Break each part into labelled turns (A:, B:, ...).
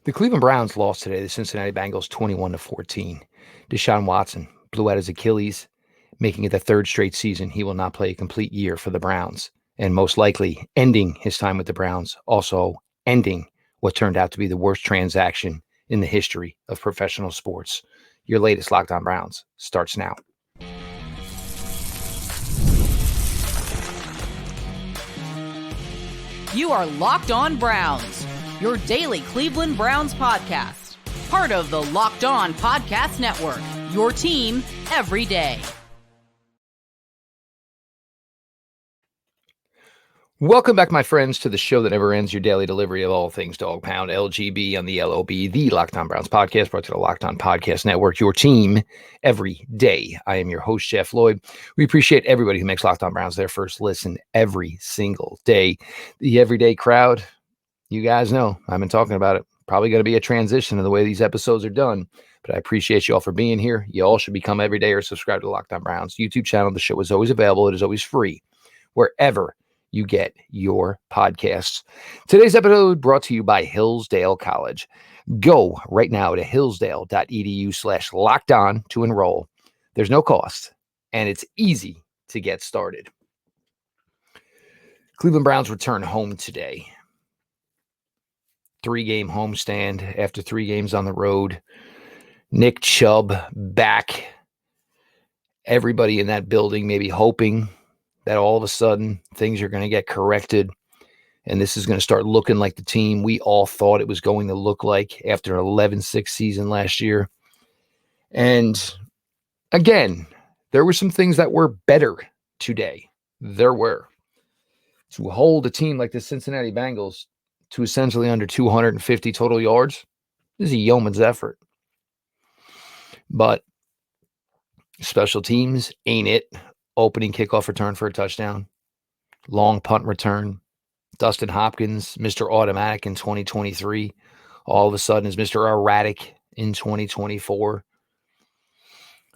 A: The Cleveland Browns lost today to the Cincinnati Bengals 21-14. Deshaun Watson blew out his Achilles, making it the third straight season he will not play a complete year for the Browns, and most likely ending his time with the Browns, also ending what turned out to be the worst transaction in the history of professional sports. Your latest Locked On Browns starts now.
B: You are Locked On Browns, your daily Cleveland Browns podcast. Part of the Locked On Podcast Network, your team every day.
A: Welcome back, my friends, to the show that never ends, your daily delivery of all things Dog Pound, LGB on the LOB, the Locked On Browns podcast, brought to the Locked On Podcast Network, your team every day. I am your host, Jeff Lloyd. We appreciate everybody who makes Locked On Browns their first listen every single day. The everyday crowd, you guys know, I've been talking about it. Probably going to be a transition in the way these episodes are done, but I appreciate you all for being here. You all should become everyday or subscribe to the Locked On Browns YouTube channel. The show is always available. It is always free wherever you get your podcasts. Today's episode brought to you by Hillsdale College. Go right now to hillsdale.edu/lockedon to enroll. There's no cost, and it's easy to get started. Cleveland Browns return home today. 3-game homestand after 3 games on the road. Nick Chubb back. Everybody in that building maybe hoping that all of a sudden things are going to get corrected and this is going to start looking like the team we all thought it was going to look like after an 11-6 season last year. And again, there were some things that were better today. There were. To hold a team like the Cincinnati Bengals to essentially under 250 total yards is a yeoman's effort. But special teams ain't it. Opening kickoff return for a touchdown. Long punt return. Dustin Hopkins, Mr. Automatic in 2023. All of a sudden is Mr. Erratic in 2024.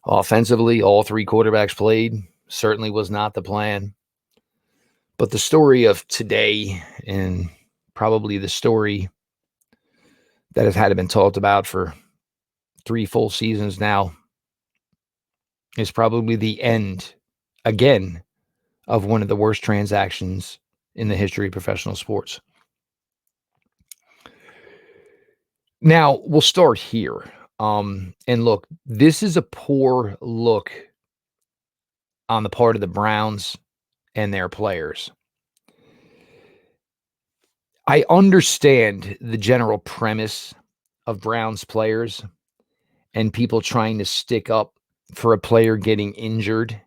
A: Offensively, all 3 quarterbacks played. Certainly was not the plan. But the story of today, and probably the story that has had been talked about for 3 full seasons now, is probably the end, again, of one of the worst transactions in the history of professional sports. Now, we'll start here. And look, this is a poor look on the part of the Browns and their players. I understand the general premise of Browns players and people trying to stick up for a player getting injured.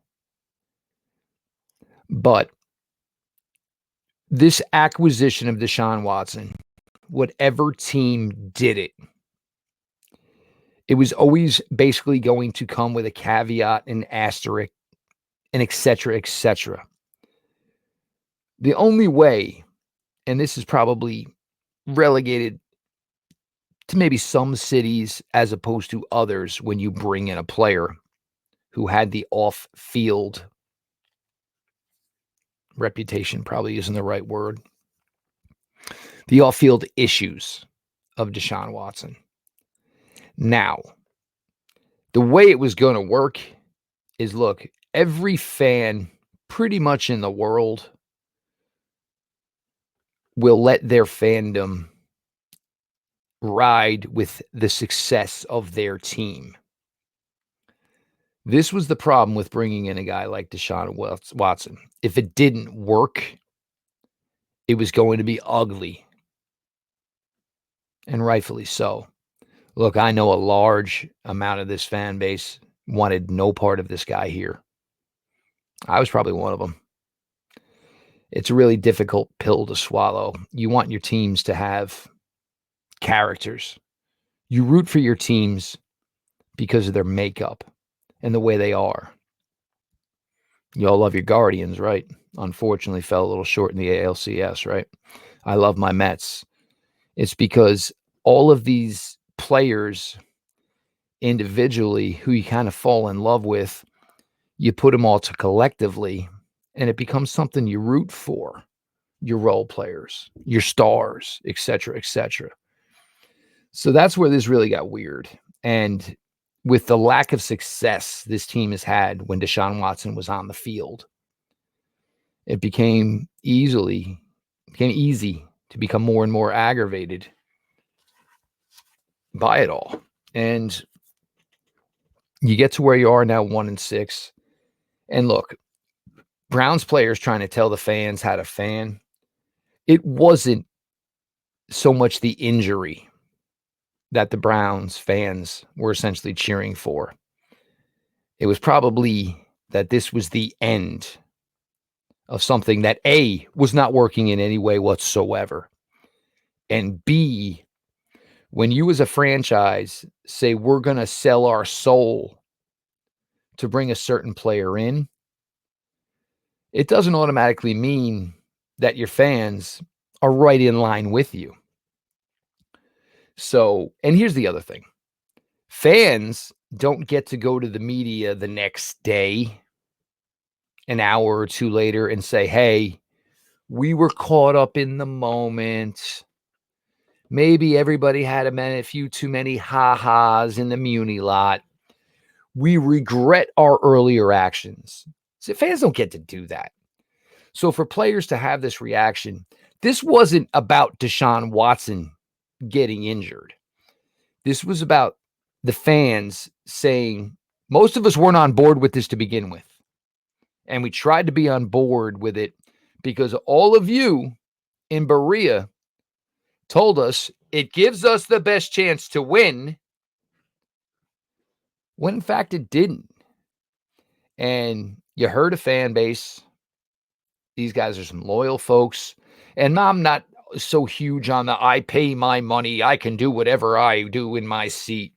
A: But this acquisition of Deshaun Watson, whatever team did it, it was always basically going to come with a caveat, an asterisk, and et cetera, et cetera. The only way, and this is probably relegated to maybe some cities as opposed to others when you bring in a player who had the off-field reputation, probably isn't the right word, the off-field issues of Deshaun Watson. Now, the way it was going to work is, look, every fan pretty much in the world will let their fandom ride with the success of their team. This was the problem with bringing in a guy like Deshaun Watson. If it didn't work, it was going to be ugly. And rightfully so. Look, I know a large amount of this fan base wanted no part of this guy here. I was probably one of them. It's a really difficult pill to swallow. You want your teams to have characters. You root for your teams because of their makeup and the way they are. You all love your Guardians, right? Unfortunately, fell a little short in the ALCS, right? I love my Mets. It's because all of these players individually who you kind of fall in love with, you put them all to collectively, and it becomes something you root for. Your role players, your stars, etc., etc. So that's where this really got weird. And with the lack of success this team has had when Deshaun Watson was on the field, it became easy to become more and more aggravated by it all. And you get to where you are now, 1-6. And look, Browns players trying to tell the fans how to fan. It wasn't so much the injury that the Browns fans were essentially cheering for. It was probably that this was the end of something that A, was not working in any way whatsoever. And B, when you as a franchise say we're going to sell our soul to bring a certain player in, it doesn't automatically mean that your fans are right in line with you. So, and here's the other thing. Fans don't get to go to the media the next day, an hour or two later, and say, hey, we were caught up in the moment. Maybe everybody had a few too many ha-has in the Muni lot. We regret our earlier actions. So fans don't get to do that. So for players to have this reaction, this wasn't about Deshaun Watson getting injured. This was about the fans saying, most of us weren't on board with this to begin with. And we tried to be on board with it because all of you in Berea told us it gives us the best chance to win, when in fact it didn't. And you heard a fan base. These guys are some loyal folks. And I'm not so huge on the I pay my money, I can do whatever I do in my seat.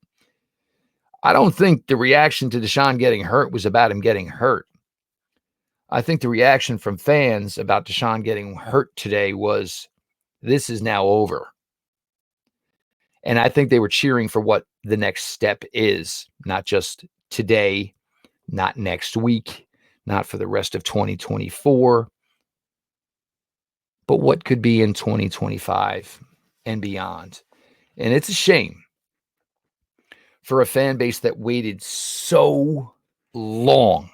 A: I don't think the reaction to Deshaun getting hurt was about him getting hurt. I think the reaction from fans about Deshaun getting hurt today was, this is now over. And I think they were cheering for what the next step is, not just today, not next week, not for the rest of 2024, but what could be in 2025 and beyond. And it's a shame for a fan base that waited so long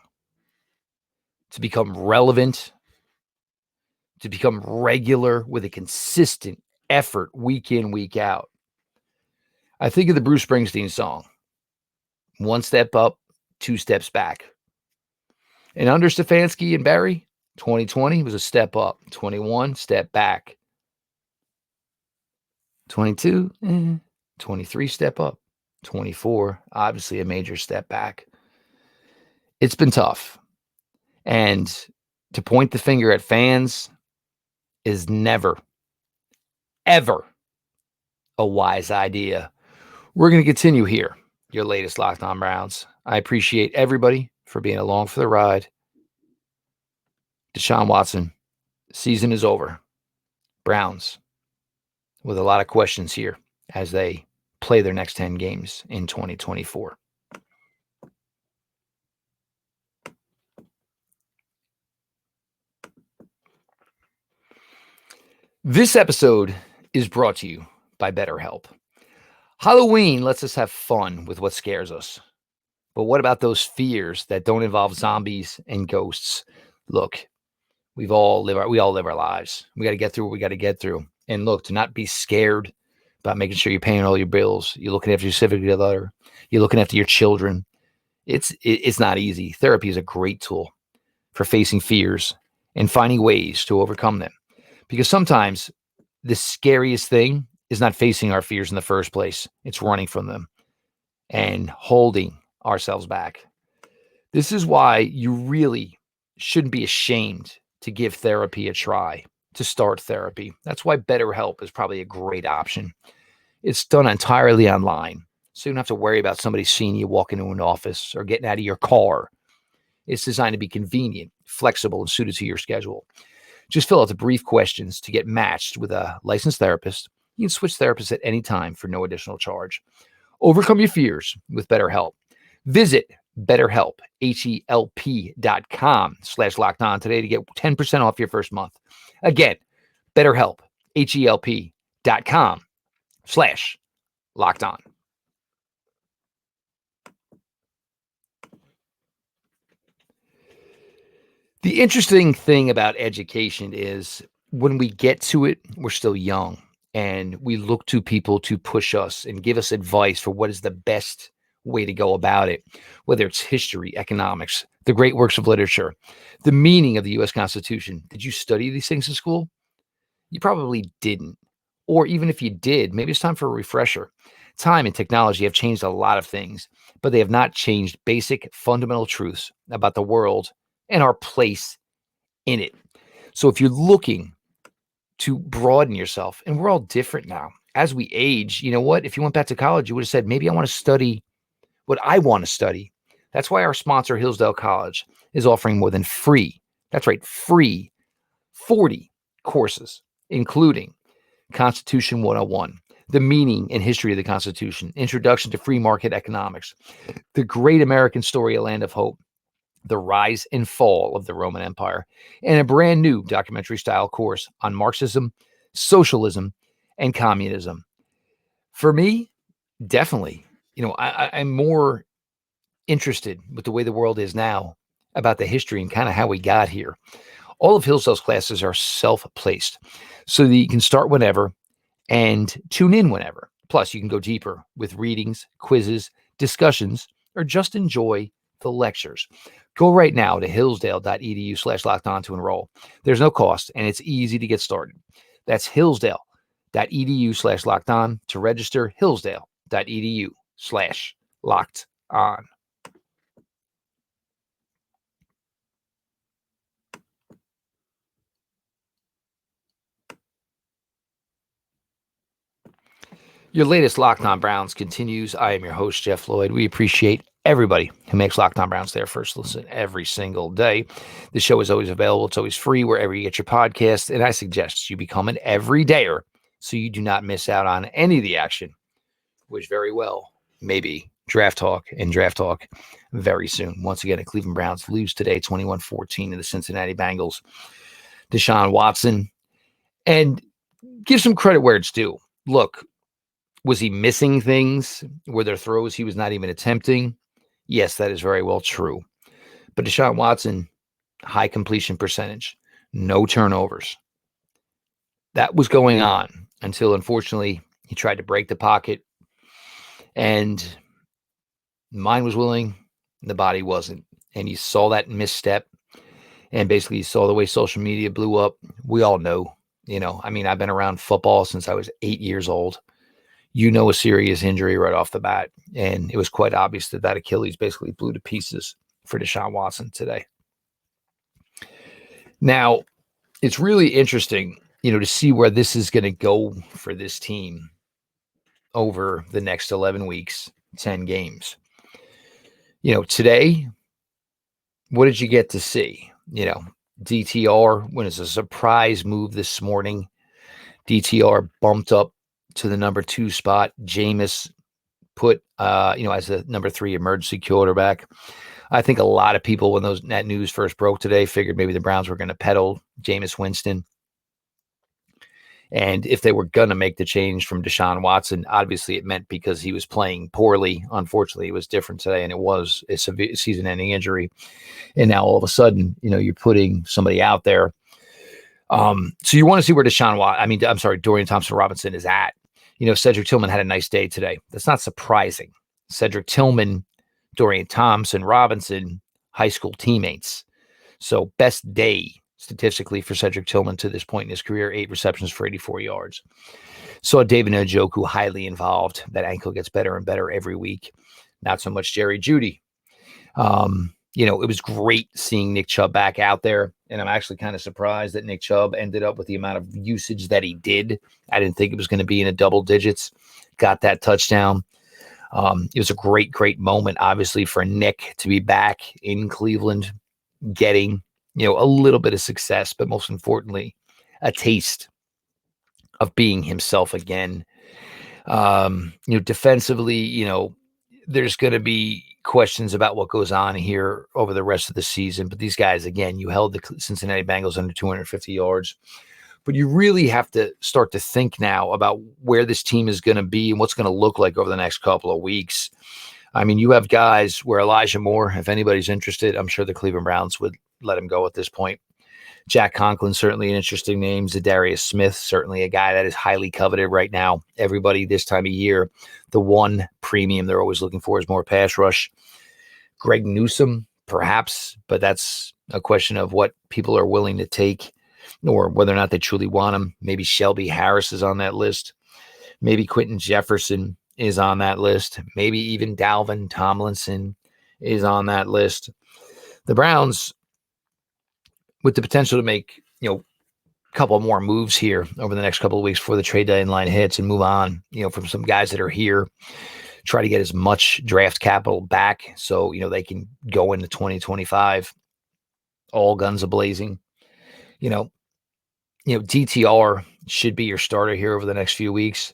A: to become relevant, to become regular with a consistent effort week in, week out. I think of the Bruce Springsteen song, one step up, two steps back. And under Stefanski and Barry, 2020 was a step up, 21, step back. 22, 23, step up. 24, obviously a major step back. It's been tough. And to point the finger at fans is never, ever a wise idea. We're going to continue here, your latest Locked On Browns. I appreciate everybody for being along for the ride. Deshaun Watson, season is over. Browns with a lot of questions here as they play their next 10 games in 2024. This episode is brought to you by BetterHelp. Halloween lets us have fun with what scares us. But what about those fears that don't involve zombies and ghosts? Look, we all live our lives. We got to get through what we got to get through. And look, to not be scared about making sure you're paying all your bills, you're looking after your significant other, you're looking after your children. It's not easy. Therapy is a great tool for facing fears and finding ways to overcome them. Because sometimes the scariest thing is not facing our fears in the first place. It's running from them and holding ourselves back. This is why you really shouldn't be ashamed to give therapy a try, to start therapy. That's why BetterHelp is probably a great option. It's done entirely online, so you don't have to worry about somebody seeing you walk into an office or getting out of your car. It's designed to be convenient, flexible, and suited to your schedule. Just fill out the brief questions to get matched with a licensed therapist. You can switch therapists at any time for no additional charge. Overcome your fears with BetterHelp. Visit BetterHelp, HELP.com/lockedon today to get 10% off your first month. Again, BetterHelp, HELP.com/lockedon. Locked On. The interesting thing about education is when we get to it, we're still young and we look to people to push us and give us advice for what is the best way to go about it, whether it's history, economics, the great works of literature, the meaning of the U.S. Constitution. Did you study these things in school? You probably didn't. Or even if you did, maybe it's time for a refresher. Time and technology have changed a lot of things, but they have not changed basic fundamental truths about the world and our place in it. So if you're looking to broaden yourself, and we're all different now, as we age, you know what? If you went back to college, you would have said, maybe I want to study what I want to study. That's why our sponsor, Hillsdale College, is offering more than free, that's right, free 40 courses, including Constitution 101, the meaning and history of the Constitution, introduction to free market economics, the great American story, A Land of Hope, the rise and fall of the Roman Empire, and a brand new documentary style course on Marxism, socialism, and communism. For me, definitely, I'm more interested with the way the world is now about the history and kind of how we got here. All of Hillsdale's classes are self-placed so that you can start whenever and tune in whenever. Plus, you can go deeper with readings, quizzes, discussions, or just enjoy the lectures. Go right now to hillsdale.edu/lockedon to enroll. There's no cost, and it's easy to get started. That's hillsdale.edu/lockedon to register, hillsdale.edu/lockedon. Your latest Locked On Browns continues. I am your host, Jeff Lloyd. We appreciate everybody who makes Locked On Browns their first listen every single day. The show is always available. It's always free wherever you get your podcast. And I suggest you become an everydayer so you do not miss out on any of the action, which very well may be draft talk very soon. Once again, the Cleveland Browns lose today 21-14 to the Cincinnati Bengals. Deshaun Watson. And give some credit where it's due. Look, was he missing things? Were there throws he was not even attempting? Yes, that is very well true. But Deshaun Watson, high completion percentage, no turnovers. That was going on until, unfortunately, he tried to break the pocket. And the mind was willing, the body wasn't. And you saw that misstep. And basically, you saw the way social media blew up. We all know, I've been around football since I was 8 years old. A serious injury right off the bat. And it was quite obvious that Achilles basically blew to pieces for Deshaun Watson today. Now, it's really interesting, to see where this is going to go for this team over the next 11 weeks, 10 games. Today, what did you get to see? DTR, when it's a surprise move this morning, DTR bumped up to the number 2 spot. Jameis put, as the number 3 emergency quarterback. I think a lot of people, when that news first broke today, figured maybe the Browns were going to peddle Jameis Winston. And if they were going to make the change from Deshaun Watson, obviously it meant because he was playing poorly. Unfortunately, it was different today, and it was a severe season-ending injury. And now all of a sudden, you're putting somebody out there. So you want to see where Dorian Thompson-Robinson is at. Cedric Tillman had a nice day today. That's not surprising. Cedric Tillman, Dorian Thompson-Robinson, high school teammates. So best day statistically for Cedric Tillman to this point in his career, 8 receptions for 84 yards. Saw David Njoku highly involved. That ankle gets better and better every week. Not so much Jerry Jeudy. It was great seeing Nick Chubb back out there. And I'm actually kind of surprised that Nick Chubb ended up with the amount of usage that he did. I didn't think it was going to be in the double digits. Got that touchdown. It was a great, great moment, obviously, for Nick to be back in Cleveland, getting, a little bit of success, but most importantly, a taste of being himself again. Defensively, there's going to be questions about what goes on here over the rest of the season. But these guys, again, you held the Cincinnati Bengals under 250 yards, But you really have to start to think now about where this team is going to be and what's going to look like over the next couple of weeks. I mean, you have guys where Elijah Moore, if anybody's interested, I'm sure the Cleveland Browns would let him go at this point. Jack Conklin, certainly an interesting name. Zadarius Smith, certainly a guy that is highly coveted right now. Everybody this time of year, the one premium they're always looking for is more pass rush. Greg Newsome, perhaps, but that's a question of what people are willing to take or whether or not they truly want him. Maybe Shelby Harris is on that list. Maybe Quentin Jefferson is on that list. Maybe even Dalvin Tomlinson is on that list. The Browns, with the potential to make, a couple more moves here over the next couple of weeks before the trade deadline hits and move on, from some guys that are here, try to get as much draft capital back so, they can go into 2025, all guns a-blazing. DTR should be your starter here over the next few weeks.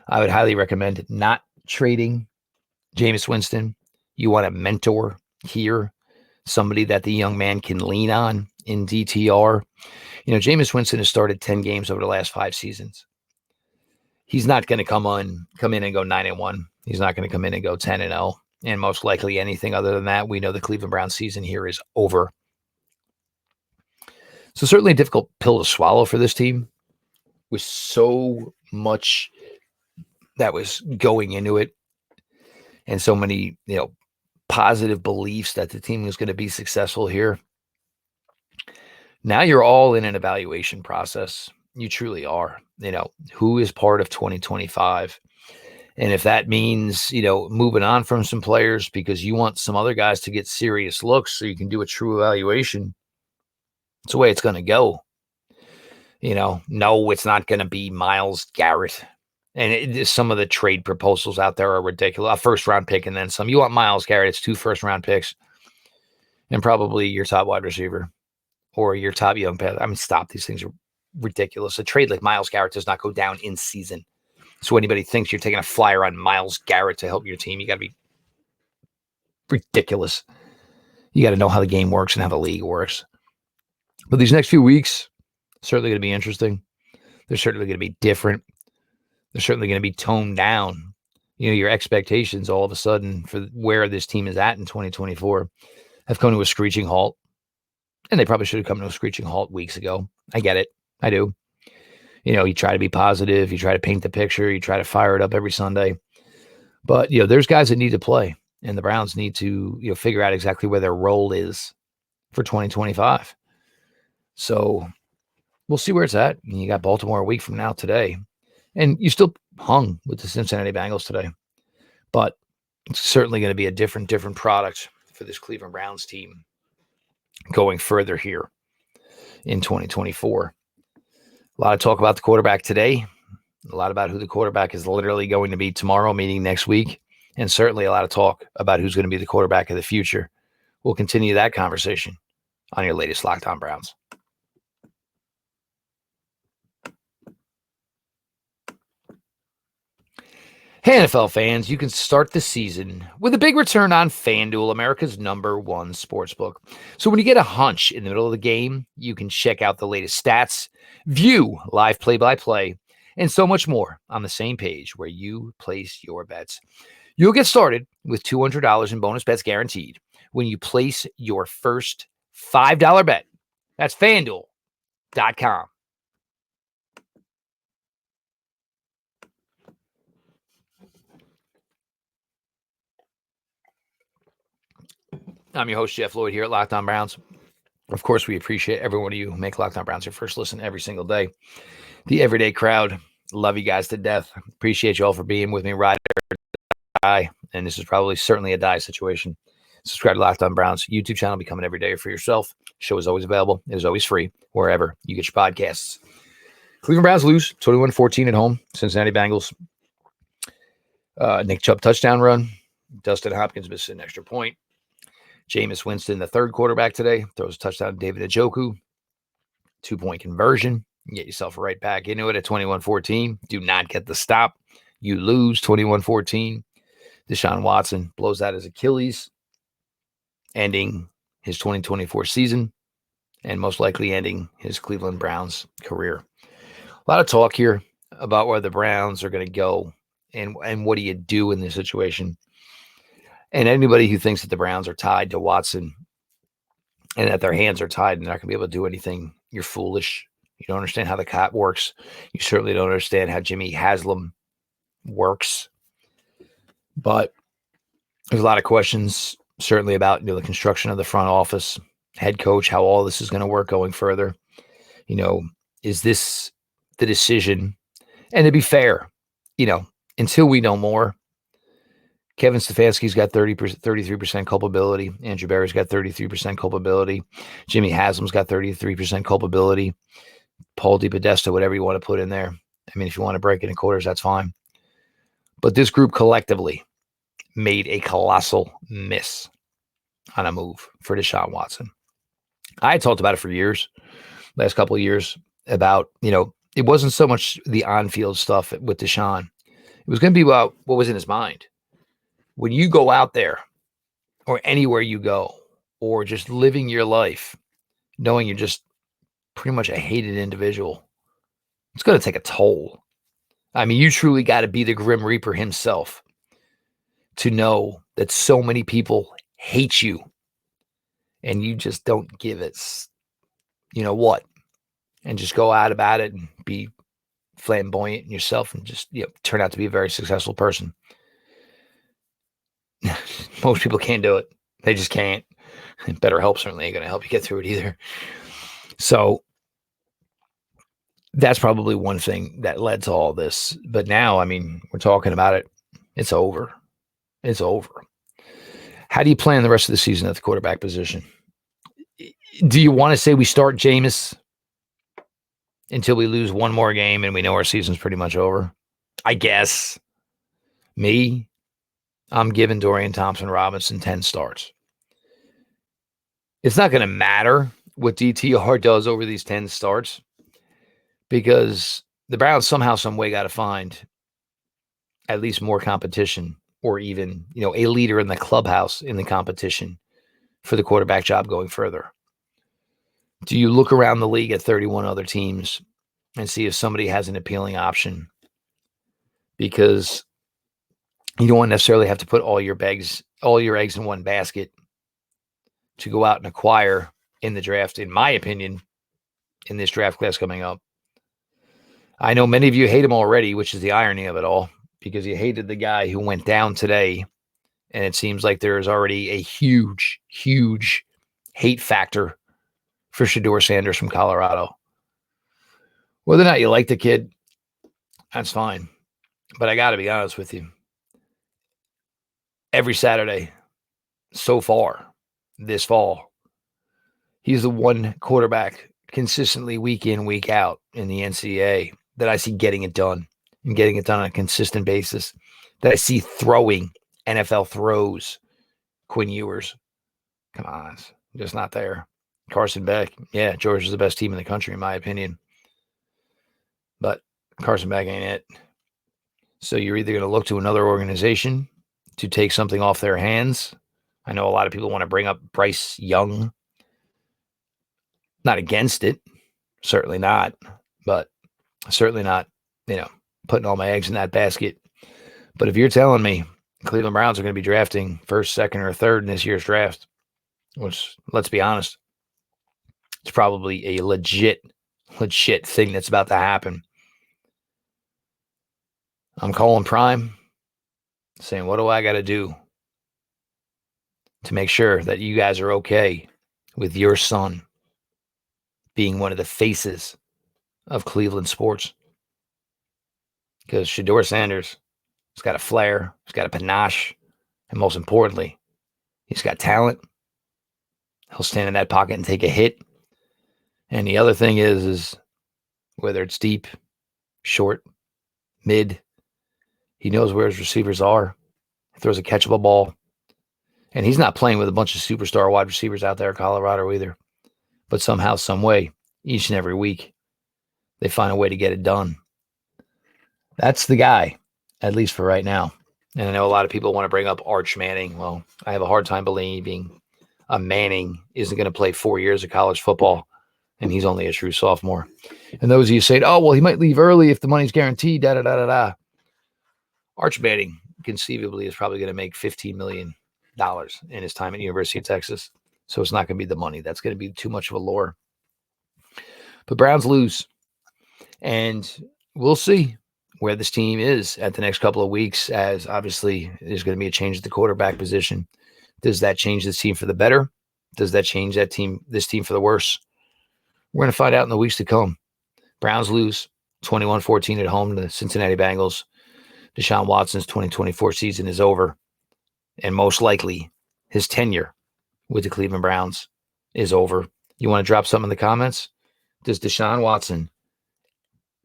A: I would highly recommend not trading Jameis Winston. You want a mentor here, somebody that the young man can lean on in DTR. Jameis Winston has started 10 games over the last 5 seasons. He's not going to come in and go 9-1. He's not going to come in and go 10-0. And most likely anything other than that, we know the Cleveland Browns season here is over. So certainly a difficult pill to swallow for this team with so much that was going into it and so many, positive beliefs that the team was going to be successful here. Now you're all in an evaluation process. You truly are. Who is part of 2025? And if that means, moving on from some players because you want some other guys to get serious looks so you can do a true evaluation, it's the way it's going to go. No, it's not going to be Myles Garrett. And some of the trade proposals out there are ridiculous. A first-round pick and then some. You want Myles Garrett, it's 2 first-round picks and probably your top wide receiver or your top young pass. I mean, stop. These things are ridiculous. A trade like Myles Garrett does not go down in season. So anybody thinks you're taking a flyer on Myles Garrett to help your team, you got to be ridiculous. You got to know how the game works and how the league works. But these next few weeks, certainly going to be interesting. They're certainly going to be different. They're certainly going to be toned down. Your expectations all of a sudden for where this team is at in 2024 have come to a screeching halt. And they probably should have come to a screeching halt weeks ago. I get it. I do. You try to be positive. You try to paint the picture. You try to fire it up every Sunday. But, there's guys that need to play. And the Browns need to, figure out exactly where their role is for 2025. So we'll see where it's at. You got Baltimore a week from now today. And you still hung with the Cincinnati Bengals today. But it's certainly going to be a different product for this Cleveland Browns team going further here in 2024. A lot of talk about the quarterback today. A lot about who the quarterback is literally going to be tomorrow, meaning next week. And certainly a lot of talk about who's going to be the quarterback of the future. We'll continue that conversation on your latest Locked On Browns. Hey, NFL fans, you can start the season with a big return on FanDuel, America's #1 sportsbook. So when you get a hunch in the middle of the game, you can check out the latest stats, view live play-by-play, and so much more on the same page where you place your bets. You'll get started with $200 in bonus bets guaranteed when you place your first $5 bet. That's FanDuel.com. I'm your host, Jeff Lloyd, here at Locked On Browns. Of course, we appreciate every one of you who make Locked On Browns your first listen every single day. The everyday crowd, love you guys to death. Appreciate you all for being with me, ride or die. And this is probably certainly a die situation. Subscribe to Locked On Browns YouTube channel. Become an everyday for yourself. Show is always available. It is always free wherever you get your podcasts. Cleveland Browns lose 21-14 at home. Cincinnati Bengals. Nick Chubb touchdown run. Dustin Hopkins missed an extra point. Jameis Winston, the third quarterback today, throws a touchdown to David Njoku. 2-point conversion. You get yourself right back into it at 21-14. Do not get the stop. You lose 21-14. Deshaun Watson blows out his Achilles, ending his 2024 season and most likely ending his Cleveland Browns career. A lot of talk here about where the Browns are going to go and what do you do in this situation. And anybody who thinks that the Browns are tied to Watson and that their hands are tied and they're not going to be able to do anything, you're foolish. You don't understand how the cat works. You certainly don't understand how Jimmy Haslam works. But there's a lot of questions, certainly about the construction of the front office, head coach, how all this is going to work going further. Is this the decision? And to be fair, until we know more, Kevin Stefanski's got 33% culpability. Andrew Berry's got 33% culpability. Jimmy Haslam's got 33% culpability. Paul DePodesta, whatever you want to put in there. I mean, if you want to break it in quarters, that's fine. But this group collectively made a colossal miss on a move for Deshaun Watson. I had talked about it for years, last couple of years, about, it wasn't so much the on-field stuff with Deshaun. It was going to be about what was in his mind. When you go out there or anywhere you go or just living your life, knowing you're just pretty much a hated individual, it's going to take a toll. I mean, you truly got to be the Grim Reaper himself to know that so many people hate you and you just don't give it, what, and just go out about it and be flamboyant in yourself and just turn out to be a very successful person. Most people can't do it. They just can't. BetterHelp certainly ain't going to help you get through it either. So that's probably one thing that led to all this. But now, I mean, we're talking about it. It's over. It's over. How do you plan the rest of the season at the quarterback position? Do you want to say we start Jameis until we lose one more game and we know our season's pretty much over? I guess. Me, I'm giving Dorian Thompson-Robinson 10 starts. It's not going to matter what DTR does over these 10 starts because the Browns somehow, some way got to find at least more competition or even, a leader in the clubhouse in the competition for the quarterback job going further. Do you look around the league at 31 other teams and see if somebody has an appealing option? Because you don't necessarily have to put all your eggs in one basket to go out and acquire in the draft, in my opinion, in this draft class coming up. I know many of you hate him already, which is the irony of it all, because you hated the guy who went down today, and it seems like there is already a huge, huge hate factor for Shedeur Sanders from Colorado. Whether or not you like the kid, that's fine. But I got to be honest with you. Every Saturday so far this fall, he's the one quarterback consistently week in, week out in the NCAA that I see getting it done and getting it done on a consistent basis, that I see throwing NFL throws. Quinn Ewers, come on, just not there. Carson Beck, yeah, Georgia's the best team in the country in my opinion. But Carson Beck ain't it. So you're either going to look to another organization to take something off their hands. I know a lot of people want to bring up Bryce Young. Not against it. Certainly not. But certainly not, putting all my eggs in that basket. But if you're telling me Cleveland Browns are going to be drafting first, second, or third in this year's draft, which, let's be honest, it's probably a legit thing that's about to happen. I'm calling Prime, saying, what do I got to do to make sure that you guys are okay with your son being one of the faces of Cleveland sports? Because Shedeur Sanders has got a flair, he's got a panache, and most importantly, he's got talent. He'll stand in that pocket and take a hit. And the other thing is whether it's deep, short, mid, he knows where his receivers are. He throws a catchable ball. And he's not playing with a bunch of superstar wide receivers out there in Colorado either. But somehow, some way, each and every week, they find a way to get it done. That's the guy, at least for right now. And I know a lot of people want to bring up Arch Manning. Well, I have a hard time believing a Manning isn't going to play 4 years of college football and he's only a true sophomore. And those of you saying, oh, well, he might leave early if the money's guaranteed, da-da-da-da-da. Arch Manning conceivably is probably going to make $15 million in his time at University of Texas. So it's not going to be the money. That's going to be too much of a lure. But Browns lose. And we'll see where this team is at the next couple of weeks, as obviously there's going to be a change at the quarterback position. Does that change this team for the better? Does that change this team for the worse? We're going to find out in the weeks to come. Browns lose 21-14 at home to the Cincinnati Bengals. Deshaun Watson's 2024 season is over. And most likely his tenure with the Cleveland Browns is over. You want to drop something in the comments? Does Deshaun Watson,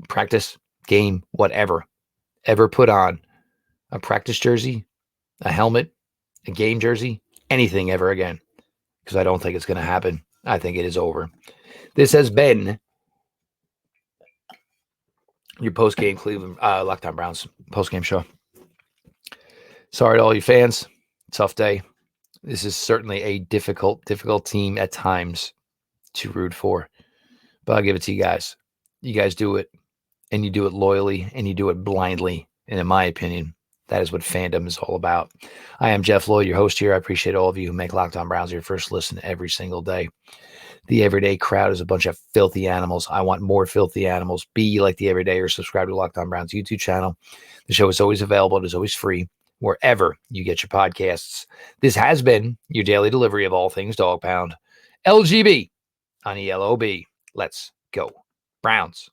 A: practice, game, whatever, ever put on a practice jersey, a helmet, a game jersey, anything ever again? Because I don't think it's going to happen. I think it is over. This has been your post-game Cleveland Lockdown Browns post-game show. Sorry to all you fans. Tough day. This is certainly a difficult team at times to root for. But I'll give it to you guys. You guys do it, and you do it loyally, and you do it blindly. And in my opinion, that is what fandom is all about. I am Jeff Lloyd, your host here. I appreciate all of you who make Locked On Browns your first listen every single day. The everyday crowd is a bunch of filthy animals. I want more filthy animals. Be like the everyday or subscribe to Locked On Browns YouTube channel. The show is always available. It is always free wherever you get your podcasts. This has been your daily delivery of all things Dog Pound. LGB on ELOB. Let's go Browns.